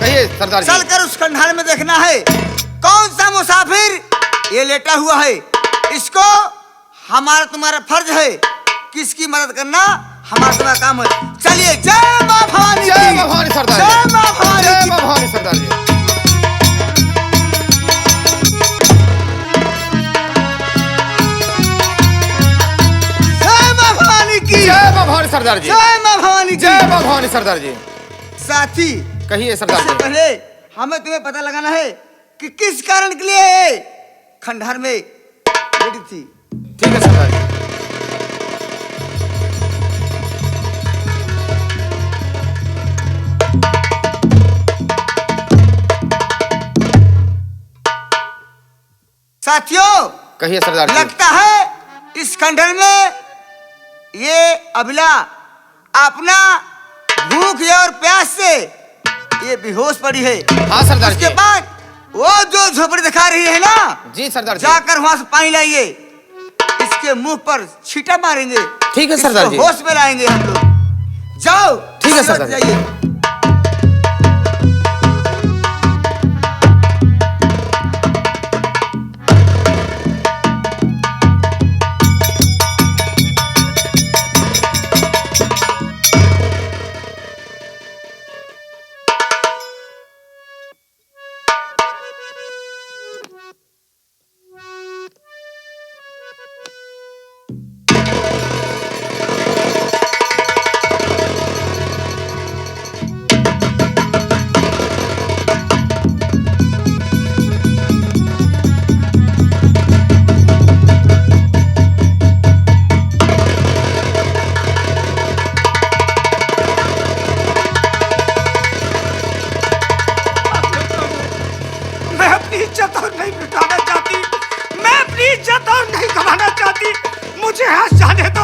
कहिए सरदार जी। चलकर उस खंडहर में देखना है कौन सा मुसाफिर ये लेटा हुआ है। इसको हमारा तुम्हारा फर्ज है कि इसकी मदद करना हमारा तुम्हारा काम है। चलिए, जय मां भवानी, जय मां भवानी सरदार, जय मां भवानी, जय मां भवानी सरदार जी। जय मां भवानी की, जय मां भवानी सरदार जी, जय मां भवानी की, जय मां भवानी सरदार जी। साथी कहिए सरदार इससे जी। पहले हमें तुम्हें पता लगाना है कि किस कारण के लिए खंडहर में लेटी थी। ठीक है सरदार जी। साथियों, कहिए सरदार जी। लगता है इस खंडहर में ये अबला अपना भूख और प्यास से ये बेहोश पड़ी है। हाँ सरदार जी। उसके बाद वो जो झोपड़ी दिखा रही है ना, जी सरदार जी। जाकर वहां से पानी लाइए, इसके मुंह पर छींटा मारेंगे। ठीक है सरदार जी। होश में लाएंगे हम लोग। जाओ। ठीक है सरदार जी। जाइए। मुझे यहाँ जाने दो,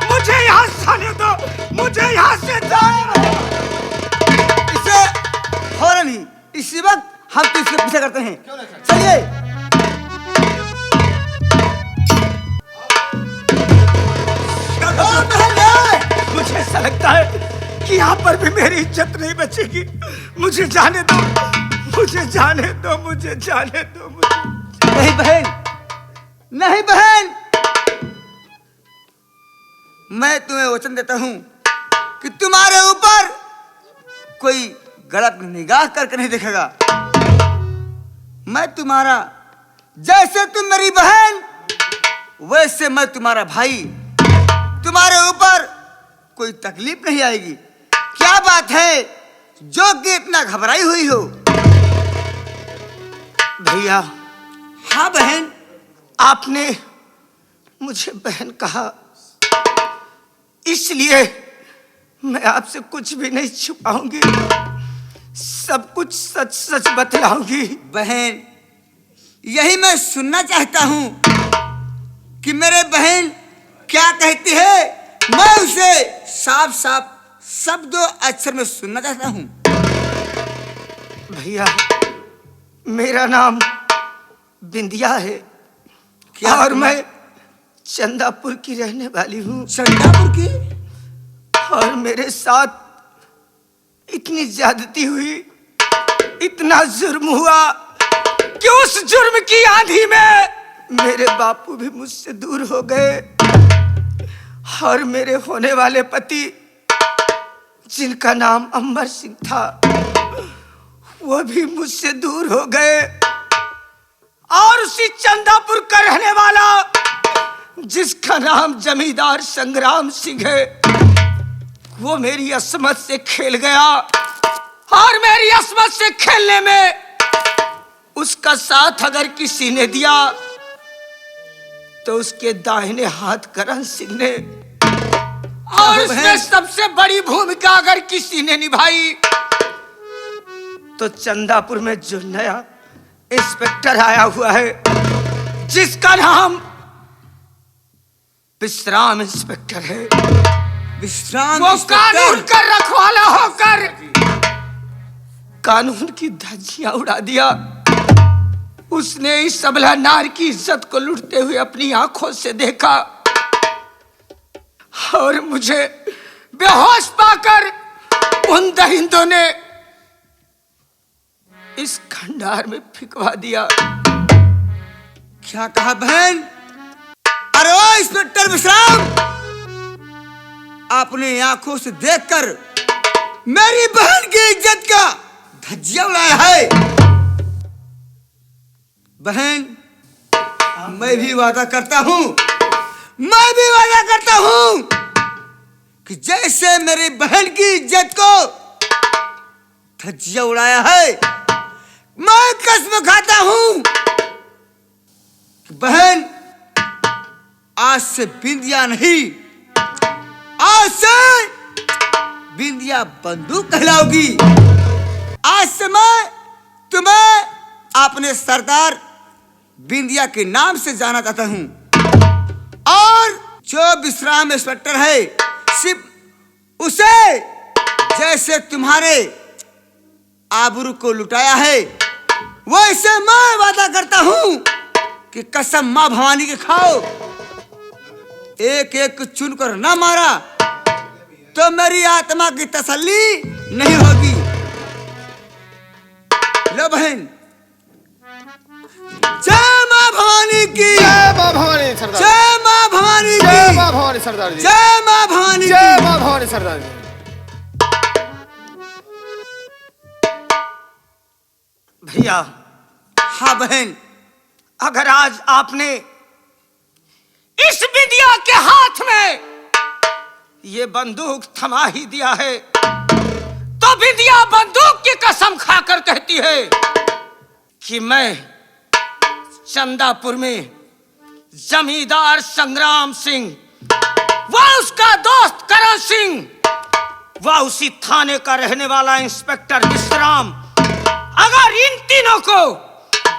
मुझे यहाँ जाने दो, मुझे यहाँ से जाने। इसे फौरन ही इसी वक्त हम तो इसके पीछे करते हैं। चलिए। मुझे ऐसा लगता है कि यहाँ पर भी मेरी इज्जत नहीं बचेगी। मुझे जाने दो, मुझे जाने दो, मुझे जाने दो। नहीं बहन, नहीं बहन, मैं तुम्हें वचन देता हूं कि तुम्हारे ऊपर कोई गलत निगाह करके नहीं देखेगा। मैं तुम्हारा, जैसे तुम मेरी बहन वैसे मैं तुम्हारा भाई। तुम्हारे ऊपर कोई तकलीफ नहीं आएगी। क्या बात है जो कि इतना घबराई हुई हो? भैया। हाँ बहन। आपने मुझे बहन कहा, इसलिए मैं आपसे कुछ भी नहीं छुपाऊंगी, सब कुछ सच सच बतलाऊंगी। बहन, यही मैं सुनना चाहता हूं कि मेरे बहन क्या कहती है। मैं उसे साफ साफ शब्दों अक्षर में सुनना चाहता हूं। भैया, मेरा नाम बिंदिया है। क्या? और मैं चंदापुर की रहने वाली हूँ। चंदापुर की? और मेरे साथ इतनी ज्यादती हुई, इतना जुर्म हुआ कि उस जुर्म की आंधी में मेरे बापू भी मुझसे दूर हो गए। और मेरे होने वाले पति, जिनका नाम अंबर सिंह था, वो भी मुझसे दूर हो गए। और उसी चंदापुर का रहने वाला, जिसका नाम जमींदार संग्राम सिंह है, वो मेरी अस्मत से खेल गया। और मेरी अस्मत से खेलने में उसका साथ अगर किसी ने दिया तो उसके दाहिने हाथ करण सिंह ने, और उसमें सबसे बड़ी भूमिका अगर किसी ने निभाई तो चंदापुर में जो नया इंस्पेक्टर आया हुआ है, जिसका नाम विश्राम इंस्पेक्टर है। विश्राम वो इंस्पेक्टर? कानून का रखवाला होकर कानून की धज्जियां उड़ा दिया। उसने इस अबला नार की इज्जत को लुटते हुए अपनी आंखों से देखा और मुझे बेहोश पाकर उन दरिंदों ने इस खंडार में फिकवा दिया। क्या कहा बहन? अरे ओ इंस्पेक्टर विश्राम, अपने आंखों से देखकर मेरी बहन की इज्जत का धज्जिया उड़ाया है। बहन, मैं भी वादा करता हूं कि जैसे मेरी बहन की इज्जत को धज्जिया उड़ाया है, मैं कसम खाता हूं कि बहन आज से बिंदिया नहीं, आज से बिंदिया बंदूक कहलाओगी। आज से मैं तुम्हें अपने सरदार बिंदिया के नाम से जाना चाहता हूं, और जो विश्राम इंस्पेक्टर है सिर्फ उसे जैसे तुम्हारे आबरू को लुटाया है, वैसे मैं वादा करता हूं कि कसम मां भवानी के खाओ, एक एक चुनकर ना मारा तो मेरी आत्मा की तसल्ली नहीं होगी। लो बहन, जय मां भवानी की, जय मां भवानी सरदार, जय मां भवानी की, जय मां भवानी सरदार जी, जय मां भवानी, जय मां भवानी सरदार जी। भैया, हाँ बहन, अगर आज आपने इस बिंदिया के हाथ में ये बंदूक थमा ही दिया है, तो बिंदिया बंदूक की कसम खाकर कहती है कि मैं चंदापुर में जमींदार संग्राम सिंह, वह उसका दोस्त करण सिंह, वह उसी थाने का रहने वाला इंस्पेक्टर विश्राम, अगर इन तीनों को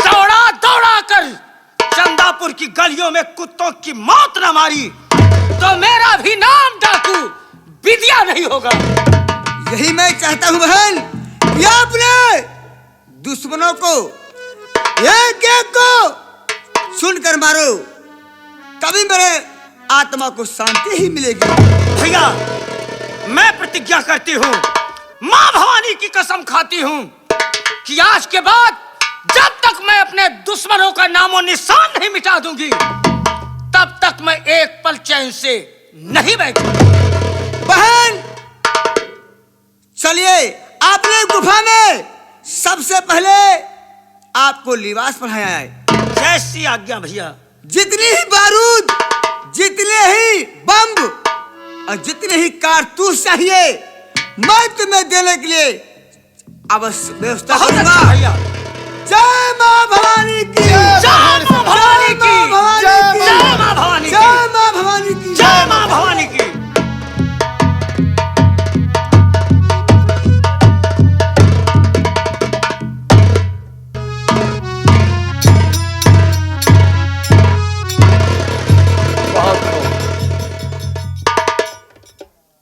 दौड़ा दौड़ा कर चंदापुर की गलियों में कुत्तों की मौत न मारी तो मेरा भी नाम डाकू बिंदिया नहीं होगा। यही मैं चाहता हूं बहन, कि आपने दुश्मनों को एक एक को सुनकर मारो, तभी मेरे आत्मा को शांति ही मिलेगी। भैया, मैं प्रतिज्ञा करती हूँ, माँ भवानी की कसम खाती हूँ कि आज के बाद जब तक मैं अपने दुश्मनों का नामो निशान नहीं मिटा दूंगी, तब तक मैं एक पल चैन से नहीं बैठूंगी। बहन, चलिए, आपने गुफा में सबसे पहले आपको लिबास पहनाया है। जैसी आज्ञा भैया। जितनी ही बारूद, जितने ही बम और जितने ही कारतूस चाहिए, मैं तुम्हें देने के लिए अवश्य व्यवस्था करूंगा। भैया, जय मां भवानी की, जय मां भवानी की, जय मां भवानी की, जय मां भवानी की, जय मां भवानी की।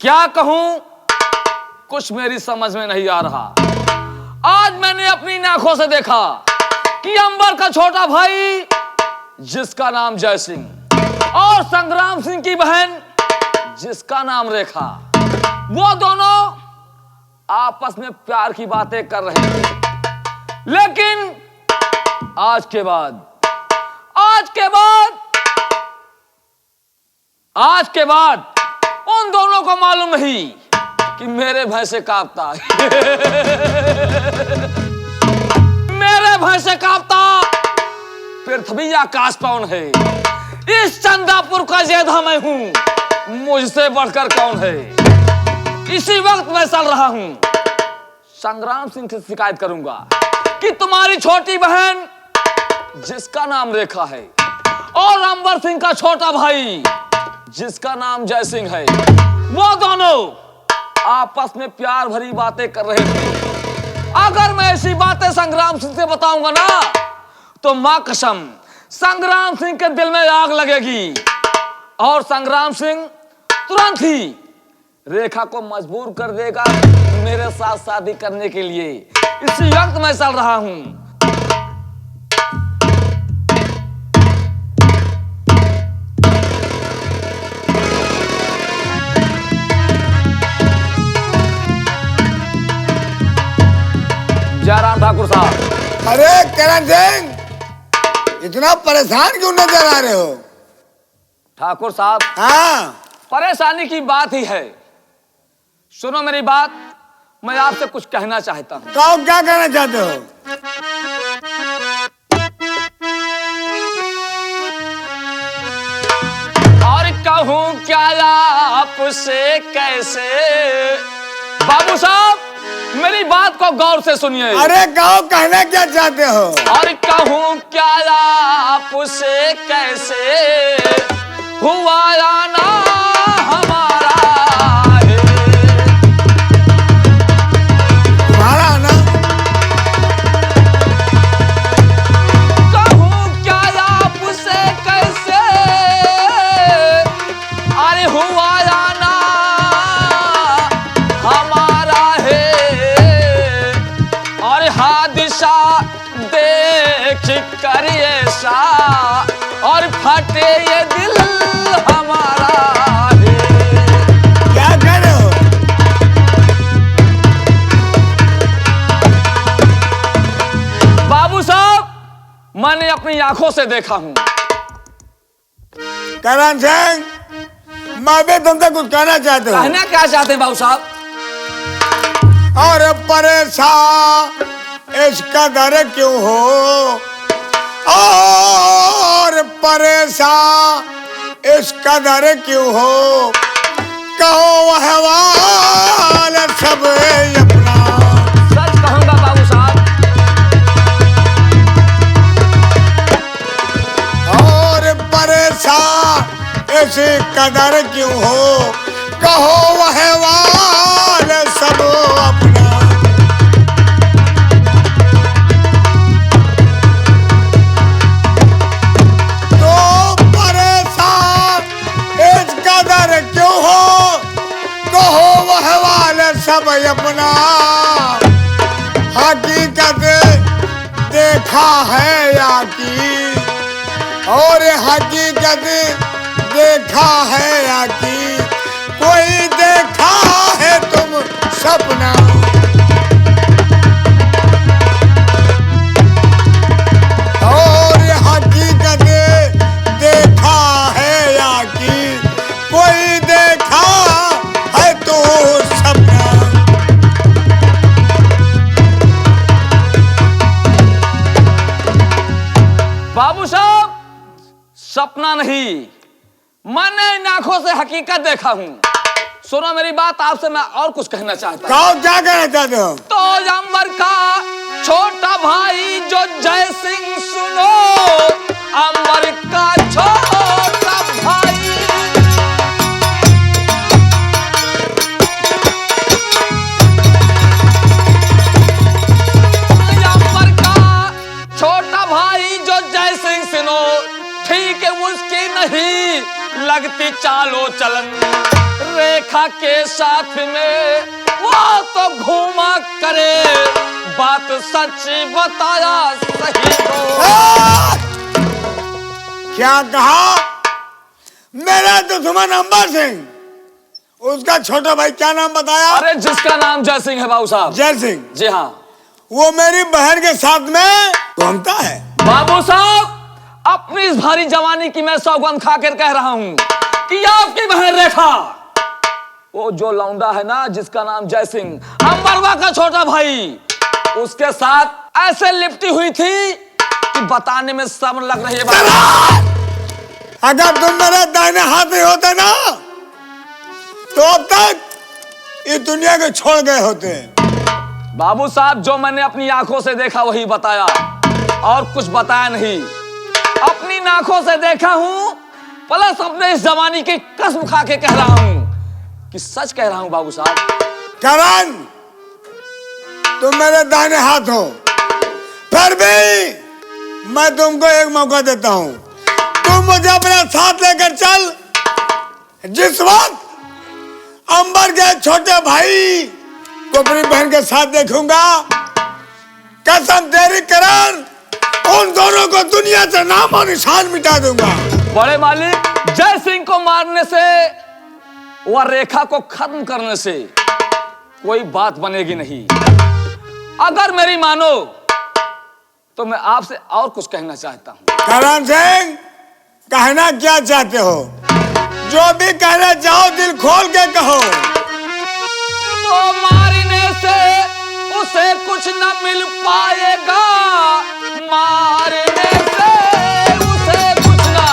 क्या कहूं, कुछ मेरी समझ में नहीं आ रहा। आज मैंने अपनी आंखों से देखा कि अंबर का छोटा भाई जिसका नाम जय सिंह और संग्राम सिंह की बहन जिसका नाम रेखा, वो दोनों आपस में प्यार की बातें कर रहे थे। लेकिन आज के बाद उन दोनों को मालूम नहीं कि मेरे भैंसे कांपता मेरे भैंसे कांपता पृथ्वी आकाश कौन है? इस चंदापुर का जेधा मैं हूं, मुझसे बढ़कर कौन है? इसी वक्त मैं चल रहा हूं, संग्राम सिंह से शिकायत करूंगा कि तुम्हारी छोटी बहन जिसका नाम रेखा है और अंबर सिंह का छोटा भाई जिसका नाम जय सिंह है, वो दोनों आपस में प्यार भरी बातें कर रहे थे। अगर मैं ऐसी बातें संग्राम सिंह से बताऊंगा ना, तो मां कसम संग्राम सिंह के दिल में आग लगेगी और संग्राम सिंह तुरंत ही रेखा को मजबूर कर देगा मेरे साथ शादी करने के लिए। इसी वक्त मैं चल रहा हूं। जयराम ठाकुर साहब। अरे करण सिंह, इतना परेशान क्यों नजर आ रहे हो? ठाकुर साहब, हाँ, परेशानी की बात ही है। सुनो मेरी बात, मैं आपसे कुछ कहना चाहता हूँ। कहो, क्या कहना चाहते हो? और कहूँ क्या आपसे कैसे? बाबू साहब, मेरी बात को गौर से सुनिए। अरे कहो, कहना क्या चाहते हो? और कहूँ क्या आपसे कैसे हुआ आना हमारा है। तुम्हारा आना? कहूँ क्या आपसे कैसे अरे हुआ आना हमारा है। और हादसा देख कर ऐसा और फटे ये दिल हमारा है। क्या कह रहे हो? बाबू साहब, मैंने अपनी आंखों से देखा हूं। करण सिंह, मैं भी तुमसे कुछ कहना चाहते हो। कहना क्या चाहते हैं बाबू साहब? और परेशान इस कदर क्यों हो? और परेशान इस कदर क्यों हो? कहो अहवाल सब अपना। सच कहूंगा बाबू साहब। और परेशान इस कदर क्यों हो? कहो अहवाल सब अपना। तो परेशान इस कदर क्यों हो? कहो अहवाल सब अपना। हकीकत देखा है या की? और हकीकत देखा है या की? कोई देखा है तुम सपना? और हकीकत देखा है या की? कोई देखा है तो सपना? बाबू साहब, सपना नहीं, मैंने इन आंखों से हकीकत देखा हूं। सुनो मेरी बात, आपसे मैं और कुछ कहना चाहता हूं। कहो, क्या कहना चाहते हो? तो अंबर का छोटा भाई जो जय सिंह, सुनो अंबर का छोटा भाई। अंबर का छोटा भाई जो जय सिंह, सुनो ठीक है उसकी नहीं लगती चालो चलन रेखा के साथ में। वो तो घूमा करे बात सच बताया सही तो। क्या कहा? मेरा दुश्मन अंबर सिंह, उसका छोटा भाई क्या नाम बताया? अरे जिसका नाम जय सिंह है बाबू साहब। जय सिंह? जी हाँ। वो मेरी बहन के साथ में घूमता है। बाबू साहब, अपनी इस भारी जवानी की मैं सौगंध खाकर कह रहा हूं कि आपकी बहन रेखा, वो जो लौंडा है ना जिसका नाम जय सिंह, अंबरवा का छोटा भाई, उसके साथ ऐसे लिपटी हुई थी कि बताने में शर्म लग रही है। अगर तुम मेरे दाहिने हाथ में होते ना, तो अब तक इस दुनिया को छोड़ गए होते। बाबू साहब, जो मैंने अपनी आंखों से देखा वही बताया, और कुछ बताया नहीं। अपनी आंखों से देखा हूं, प्लस अपने इस जवानी की कसम खा के कह रहा हूं कि सच कह रहा हूं बाबू साहब। करण, तुम मेरे दाहिने हाथ हो, फिर भी मैं तुमको एक मौका देता हूं। तुम मुझे अपने साथ लेकर चल। जिस वक्त अंबर के छोटे भाई को अपनी बहन के साथ देखूंगा, कसम तेरी करण, उन दोनों को दुनिया से नाम और निशान मिटा दूंगा। बड़े मालिक, जय सिंह को मारने से और रेखा को खत्म करने से कोई बात बनेगी नहीं। अगर मेरी मानो तो मैं आपसे और कुछ कहना चाहता हूँ। करण सिंह, कहना क्या चाहते हो? जो भी कहना चाहो दिल खोल के कहो। तो मारने से उसे कुछ न मिल पाएगा, मारने से उसे कुछ ना।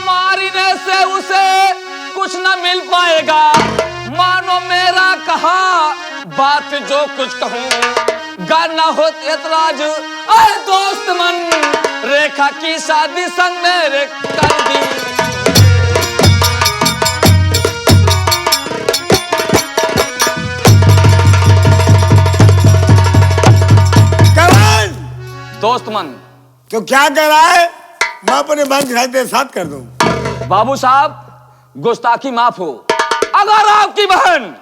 मारने से उसे कुछ न मिल पाएगा, मानो मेरा कहा बात जो कुछ कहूँ गाना हो एतराज। अरे दोस्त मन, रेखा की शादी संग मेरे कर दी। करण, दोस्त मन, तो क्या कर रहा है? मैं अपने बहन के साथ तेरे साथ कर दूं। बाबू साहब, गुस्ताखी माफ हो। अगर आपकी बहन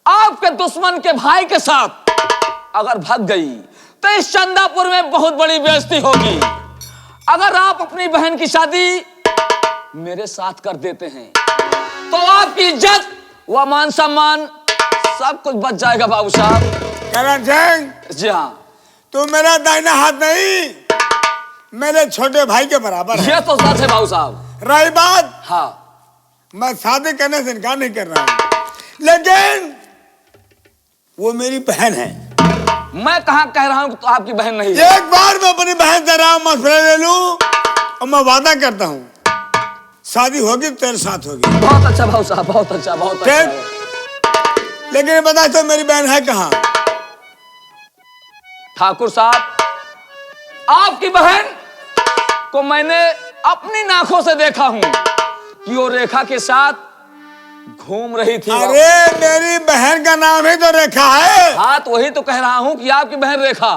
आपके दुश्मन के भाई के साथ अगर भाग गई तो इस चंदापुर में बहुत बड़ी बेइज्जती होगी। अगर आप अपनी बहन की शादी मेरे साथ कर देते हैं तो आपकी इज्जत व मान सम्मान सब कुछ बच जाएगा बाबू साहब। करण सिंह, जी हाँ, तू मेरा दाहिना हाथ नहीं, मेरे छोटे भाई के बराबर है। ये तो सच है बाबू साहब। रही बात, हाँ, मैं शादी करने से इनकार नहीं कर रहा हूं, लेकिन वो मेरी बहन है। मैं कहाँ कह रहा हूँ तो आपकी बहन नहीं है। एक बार मैं अपनी बहन से राम मशवरा ले लूं और मैं वादा करता हूं शादी होगी तेरे साथ होगी। बहुत अच्छा भाऊ साहब, बहुत अच्छा, बहुत अच्छा। ठीक, लेकिन ये बता तो मेरी बहन है कहाँ? ठाकुर साहब, आपकी बहन को मैंने अपनी नाखों से देखा हूं कि वो रेखा के साथ घूम रही थी। अरे मेरी बहन का नाम ही तो रेखा है। हाँ, तो वही तो कह रहा हूं कि आपकी बहन रेखा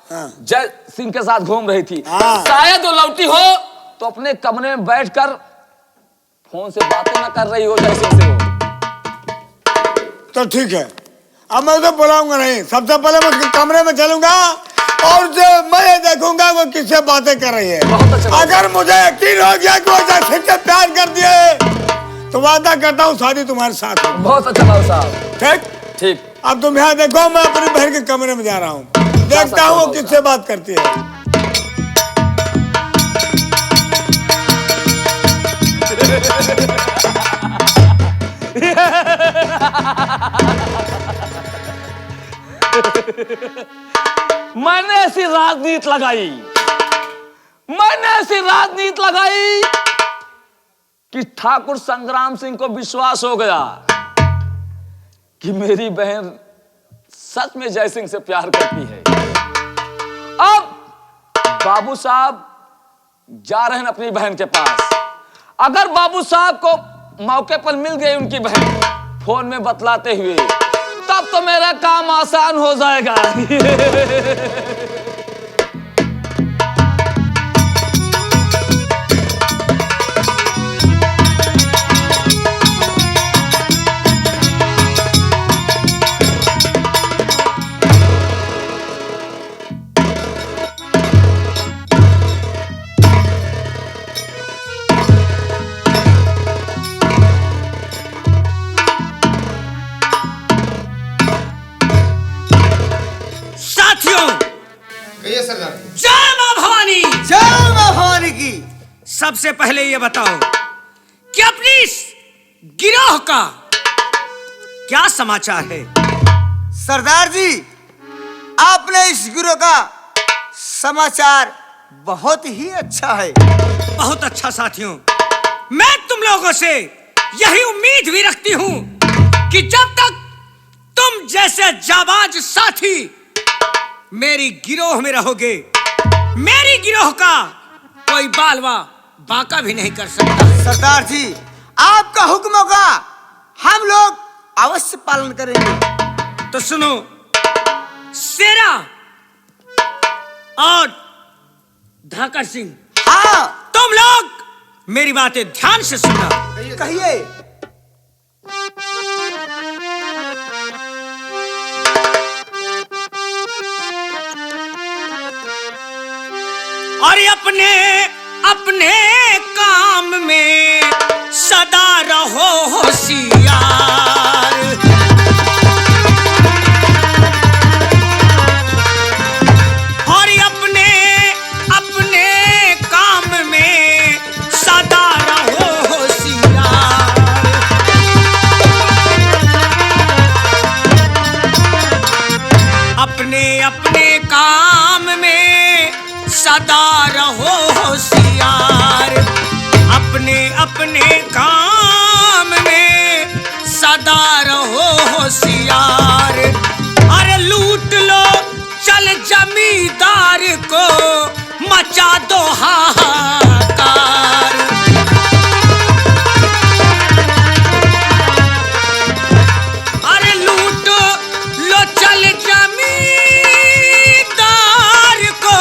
हाँ। जय सिंह के साथ घूम रही थी। हाँ। शायद वो लौटी हो तो अपने कमरे में बैठकर फोन से बातें न कर रही हो जय सिंह से वो। तो ठीक है, अब मैं उसे बुलाऊंगा नहीं। सबसे पहले मैं उसके कमरे में चलूंगा और उसे मैं ये देखूंगा वो किससे बातें कर रही है। बहुत अच्छा। अगर मुझे यकीन हो गया कि वो जय सिंह से प्यार कर दिए तो वादा करता हूँ शादी तुम्हारे साथ होगी। बहुत अच्छा भाऊ साहब। ठीक ठीक। अब तुम यहाँ देखो, मैं अपनी बहन के कमरे में जा रहा हूँ, देखता हूँ वो किससे बात करती है। मैंने ऐसी राजनीति लगाई, मैंने ऐसी राजनीति लगाई कि ठाकुर संग्राम सिंह को विश्वास हो गया कि मेरी बहन सच में जय सिंह से प्यार करती है। अब बाबू साहब जा रहे हैं अपनी बहन के पास। अगर बाबू साहब को मौके पर मिल गई उनकी बहन फोन में बतलाते हुए, तब तो मेरा काम आसान हो जाएगा। कहिए सरदार जी। जय मां भवानी। जय मां भवानी की। सबसे पहले ये बताओ कि अपनी इस गिरोह का क्या समाचार है? सरदार जी, आपने इस गिरोह का समाचार बहुत ही अच्छा है। बहुत अच्छा साथियों, मैं तुम लोगों से यही उम्मीद भी रखती हूं कि जब तक तुम जैसे जाबाज साथी मेरी गिरोह में रहोगे, मेरी गिरोह का कोई बालवा बांका भी नहीं कर सकता। सरदार जी, आपका हुक्मों का हम लोग अवश्य पालन करेंगे। तो सुनो, शेरा और धाकर सिंह, हाँ, तुम लोग मेरी बातें ध्यान से सुनना। कहिए। और अपने अपने काम में सदा रहो होशियार। और अपने अपने काम में सदा रहो होशियार। अपने अपने काम में सदा रहो होशियार। अपने अपने काम में सदा रहो होशियार। अरे लूट लो चल जमींदार को मचा दो हाहाकार। अरे लूट लो चल जमींदार को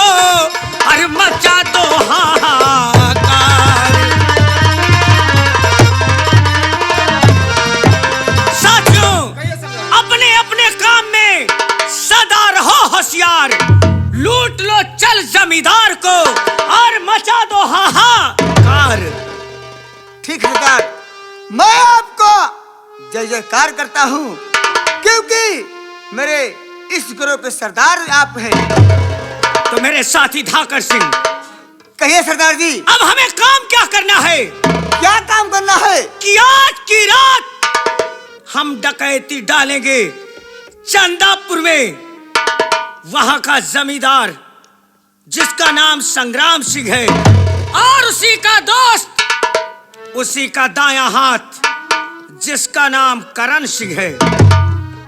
अरे मचा दो हाहाकार। साथियों, अपने अपने काम में सदा रहो होशियार। लूट लो चल जमींदार को और मचा दो हाहाकार। ठीक है सरकार, मैं आपको जय जयकार करता हूँ क्योंकि मेरे इस ग्रोह के सरदार आप हैं। तो मेरे साथी धाकर सिंह, कहिए सरदार जी, अब हमें काम क्या करना है? क्या काम करना है? कि आज की रात हम डकैती डालेंगे चंदापुर में। वहां का जमींदार जिसका नाम संग्राम सिंह है और उसी का दोस्त, उसी का दायां हाथ जिसका नाम करण सिंह है।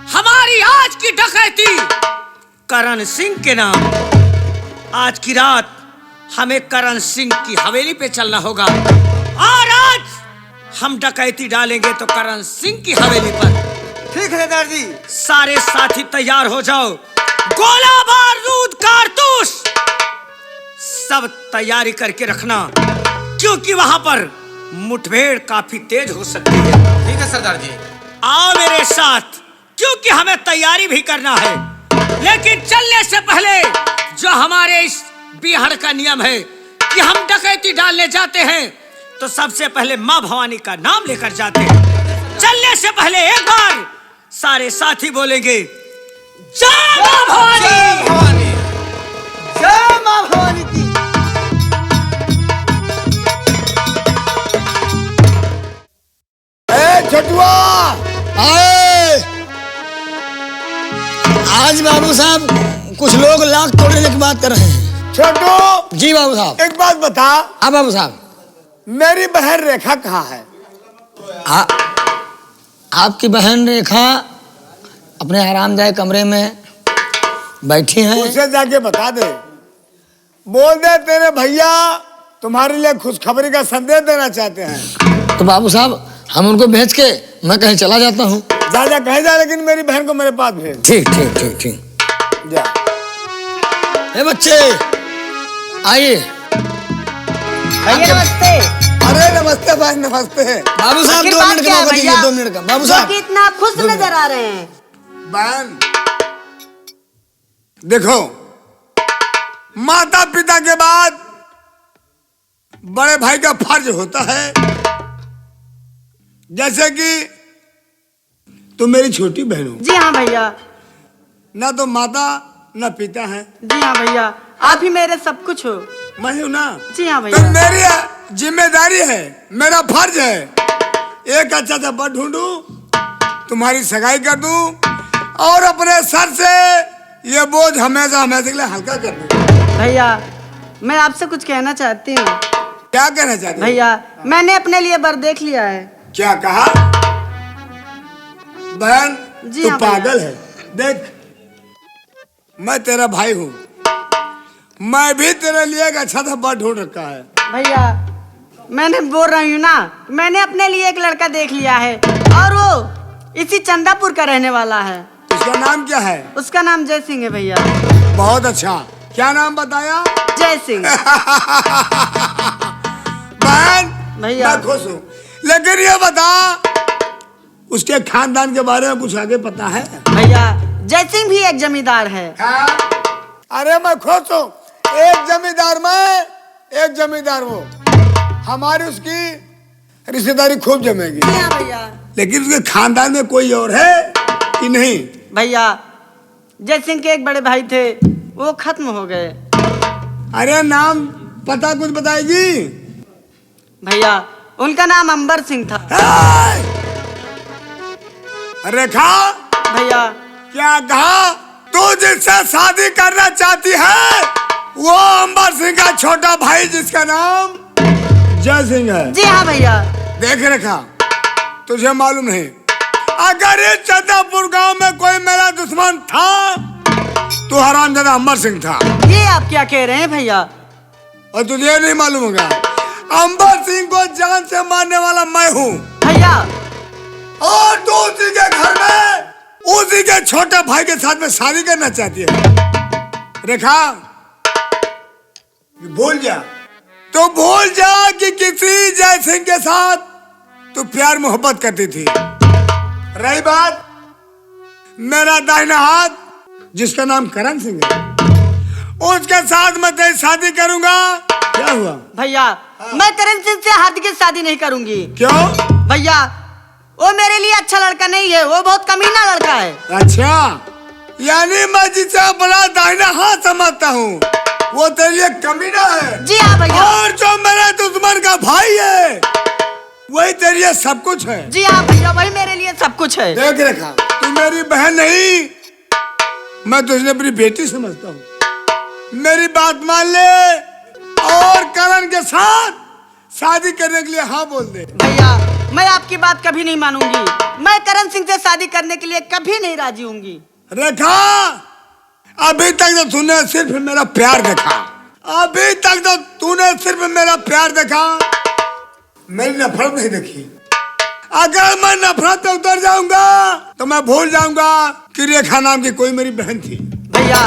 हमारी आज की डकैती करण सिंह के नाम। आज की रात हमें करण सिंह की हवेली पे चलना होगा और आज हम डकैती डालेंगे तो करण सिंह की हवेली पर। ठीक है सरदार जी। सारे साथी तैयार हो जाओ। गोला बारूद कारतूस सब तैयारी करके रखना क्योंकि वहां पर मुठभेड़ काफी तेज हो सकती है। ठीक है सरदार जी। आओ मेरे साथ क्योंकि हमें तैयारी भी करना है। लेकिन चलने से पहले जो हमारे इस बिहार का नियम है कि हम डकैती डालने जाते हैं तो सबसे पहले माँ भवानी का नाम लेकर जाते हैं। चलने से पहले एक बार सारे साथी बोलेंगे जय माँ भवानी। जय माँ भवानी की। छठुआ आए। आज बाबू साहब कुछ लोग लाख तोड़ने की बात कर रहे हैं। छोटू, जी बाबू साहब। एक बात बता, हाँ बाबू साहब। मेरी बहन रेखा कहाँ है? आपकी बहन रेखा अपने आरामदायक कमरे में बैठी हैं। उसे जाके बता दे, बोल दे तेरे भैया तुम्हारे लिए खुशखबरी का संदेश देना चाहते हैं। तो बाबू साहब हम उनको भेज के मैं कहीं चला जाता हूँ। जा जा कहीं जा, लेकिन मेरी बहन को मेरे पास भेज। ठीक ठीक ठीक ठीक। जा। ए बच्चे आइए। भैया नमस्ते। अरे नमस्ते भाई, नमस्ते। बाबू साहब 2 मिनट का मौका दीजिए, 2 मिनट का। बाबू साहब इतना खुश नजर आ रहे हैं। बहन देखो, माता पिता के बाद बड़े भाई का फर्ज होता है। जैसे कि तुम मेरी छोटी बहन हो। जी हाँ भैया। ना तो माता ना पिता है। जी हाँ भैया, आप ही मेरे सब कुछ हो। मैं हूं ना। जी हाँ तो भैया। मेरी जिम्मेदारी है, मेरा फर्ज है, एक अच्छा सा बड़ ढूंढूं, तुम्हारी सगाई कर दूं और अपने सर से ये बोझ हमेशा हमेशा के लिए हल्का कर दूं। भैया मैं आपसे कुछ कहना चाहती हूँ। क्या कहना चाहते हो? भैया मैंने अपने लिए वर देख लिया है। क्या कहा? बहन जी तू हाँ भैया। पागल है। देख, मैं तेरा भाई हूँ, मैं भी तेरे लिए एक अच्छा सा बर ढूंढ रखा है। भैया मैंने बोल रही हूँ ना, मैंने अपने लिए एक लड़का देख लिया है और वो इसी चंदापुर का रहने वाला है। उसका नाम क्या है? उसका नाम जय सिंह है भैया। बहुत अच्छा। क्या नाम बताया? जय सिंह। बहन भैया। मैं खुश हूँ, लेकिन ये बता उसके खानदान के बारे में कुछ आगे पता है? भैया जय सिंह भी एक जमींदार है। अरे मैं खुश हूँ, एक जमींदार मैं, एक जमींदार वो। हमारी उसकी रिश्तेदारी खूब जमेगी। हाँ भैया। लेकिन उसके खानदान में कोई और है कि नहीं? भैया जय सिंह के एक बड़े भाई थे, वो खत्म हो गए। अरे नाम पता कुछ बताएगी? भैया उनका नाम अंबर सिंह था। रेखा भैया क्या कहा? तू जिससे शादी करना चाहती है वो अंबर सिंह का छोटा भाई जिसका नाम जय सिंह है। जी हाँ भैया। देख रेखा, तुझे मालूम नहीं, अगर इस चंदापुर गांव में कोई मेरा दुश्मन था तो हरामजादा अंबर सिंह था। ये आप क्या कह रहे हैं भैया? और तुझे नहीं मालूम होगा, अंबर सिंह को जान से मारने वाला मैं हूँ। भैया और तू उसी के घर में उसी के छोटे भाई के साथ में शादी करना चाहती है। रेखा भूल जा, तो भूल जा कि किसी जय सिंह के साथ तू प्यार मोहब्बत करती थी। रही बात मेरा दाहिना हाथ जिसका नाम करण सिंह है, उसके साथ मैं तेरी शादी करूंगा। क्या हुआ भैया? मैं करण सिंह से हार्दिक की शादी नहीं करूंगी। क्यों? भैया वो मेरे लिए अच्छा लड़का नहीं है, वो बहुत कमीना लड़का है। अच्छा, यानी मैं जिसे अपना दाहिना हाथ समझता हूँ वो तेरे लिए कमीना है। जी हाँ भैया। और जो मेरे दुश्मन का भाई है वही तेरे लिए सब कुछ है। जी हाँ भैया, वही मेरे लिए सब कुछ है। देख रेखा, तू मेरी बहन नहीं, मैं तुझे अपनी बेटी समझता हूँ। मेरी बात मान ले और करण के साथ शादी करने के लिए हाँ बोल दे। भैया मैं आपकी बात कभी नहीं मानूंगी, मैं करण सिंह से शादी करने के लिए कभी नहीं राजी होंगी। रेखा, अभी तक तो तूने सिर्फ मेरा प्यार देखा, अभी तक तो तूने सिर्फ मेरा प्यार देखा, मेरी नफरत नहीं देखी। अगर मैं नफरत पे उतर जाऊंगा तो मैं भूल जाऊंगा कि रेखा नाम की कोई मेरी बहन थी। भैया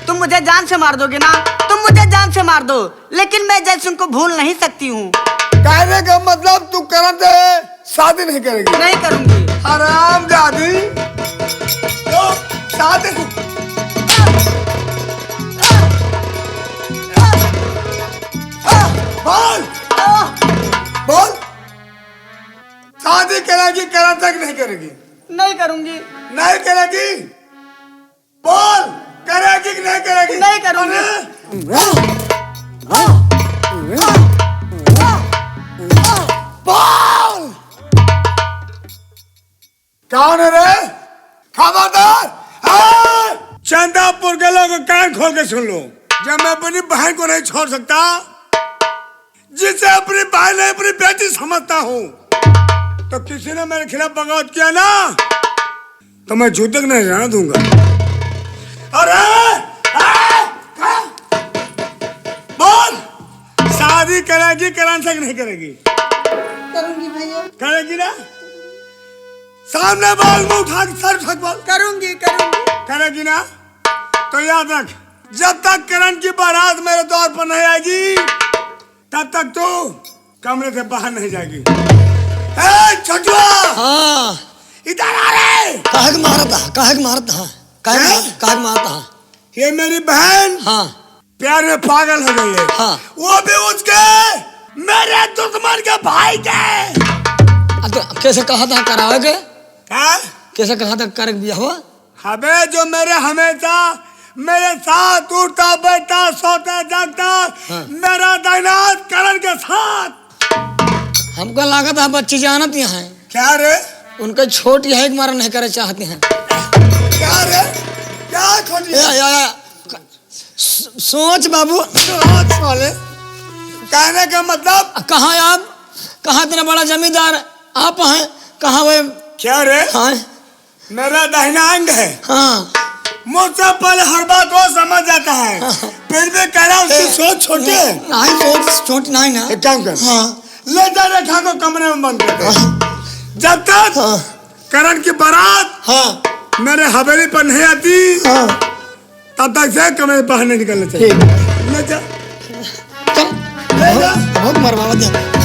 तुम मुझे जान से मार दोगे ना, तुम मुझे जान से मार दो, लेकिन मैं जय सिंह को भूल नहीं सकती हूँ। कहने का मतलब तू करण से शादी नहीं करेगी? नहीं करूंगी। हराम जादी, तो शादी बोल बोल, शादी करेगी करण तक नहीं करेगी? नहीं करूंगी। नहीं करेगी? बोल, करेगी कि नहीं करेगी? नहीं करूंगी। बोल, कौन है रे? खबरदार! चंदापुर के लोग कान खोल के सुन लो, जब मैं अपनी बहन को नहीं छोड़ सकता, जिसे अपनी बहन नहीं अपनी बेटी समझता हूँ, तो किसी ने मेरे खिलाफ बगावत किया ना तो मैं जूते तक नहीं जाना दूंगा। अरे बोल, शादी करेगी करण से नहीं करेगी? करूंगी भैया। करेगी ना? सामने बोल, मुंह उठा के सर उठा के बोल। करूंगी करूंगी। करेगी ना? तो याद रख, जब तक करण की बारात मेरे द्वार पर नहीं आएगी तब तक तू कमरे से बाहर नहीं जाएगी। ए छोटुआ, हाँ इधर आ रे। काहे के मारता है? काहे के मारता है? काहे के मारता है? ये मेरी बहन हाँ प्यार में पागल हो गई है। हाँ। वो भी उसके मेरे दुश्मन के भाई के। तो कैसे कहा था करावे के? क्या? कैसे कहा था कर दिया हुआ? हमें जो मेरे हमेशा मेरे साथ उठता बैठता सोता जागता, हाँ। मेरा दाहिना हाथ करण के साथ। हमको लागत है बच्ची जानती हैं, क्या रे? उनके छोटी है मारा नहीं करे चाहती हैं। क्या रे? क्या खोटी है? या, सोच बाबू। सोच वाले, कहने का मतलब कहाँ आप? कहाँ इतना बड़ा जमींदार आप हैं? कहाँ वे? क्या रे? हाँ मेरा दाहिना अंग है, हाँ मुझसे पहले हर बात वो समझ जाता है, फिर भी कह रहा उसकी सोच छोटी है। नहीं सोच छोटी नहीं ना। एक काम कर, हाँ ले जा रेखा को कमरे में बंद कर दे। जब तक हाँ करण की बारात हाँ मेरे हवेली पर नहीं आती हाँ तब तक से कमरे से बाहर नहीं निकलना चाहिए। ठीक। ले जा, चल ले जा। बहुत मरवा दिया।